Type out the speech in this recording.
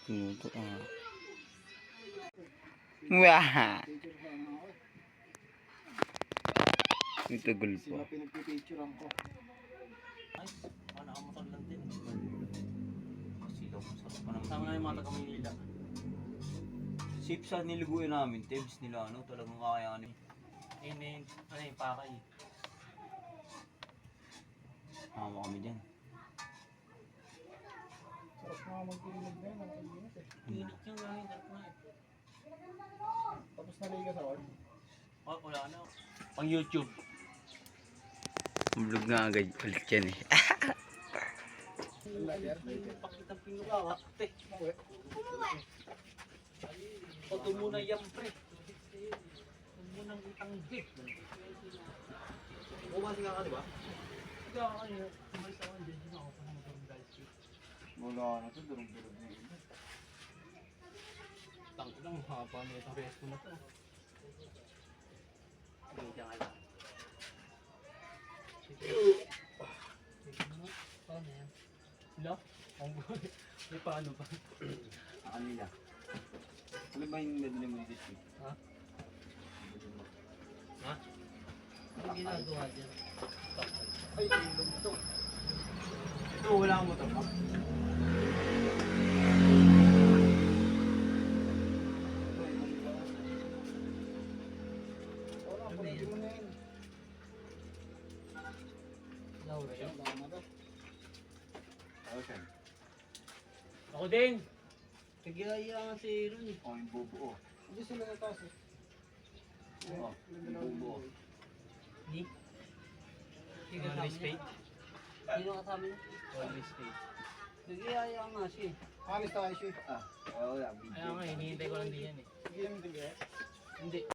Nuto ah. Wah. Ito gulpo. Sila pinagpipicturean ko. Ay, nakakamotor lang din. Kasilaw, masarap pa naman. Tama na yung mga taga-Maynila. Sipsa niliguin namin, tibs nila ano, talagang kakayanin. Ayun na yung, ano yung pakay. Hama kami dyan. Sarap mga magpilinig na yun, ang init eh. Init yung gawin, sarap na eh. Tapos naliga sa wall. Oh, wala na. Pang YouTube. Vlog na agad ulit yan eh. Pakitang pinukawa. Te. Ito muna yan, pre. Ito muna ang itanggi. Bukas nga ka, di ba? Ito ako kanina. Umalis ako dyan. Dito ako pa na mag-guys. Wala na to, durog-durog na yun. Tangko lang, hapa na itong resto na to. Sige, dyan ka lang. Paano yan? Sila? Ang buhay. May paano pa? Kanila. Ano ba yung medyo mo dito? Ha? Ha? Ano ginagawa dyan? Ay, ilog to. Ito, wala akong motor pa. Wala, pwede mo na yun. Laura siya. Wala na to. Okay. Ako din! Nagyaya nga si Aaron eh. O, yung bubuo. Hindi sila nataas eh. Oo, yung bubuo. Ni? Always paid? Sino kasama niya? Always paid. Nagyaya nga siya. Alis tayo siya. Ah, wala. Kaya nga, hinihintay ko lang din yan eh. Sige yung tigay. Hindi.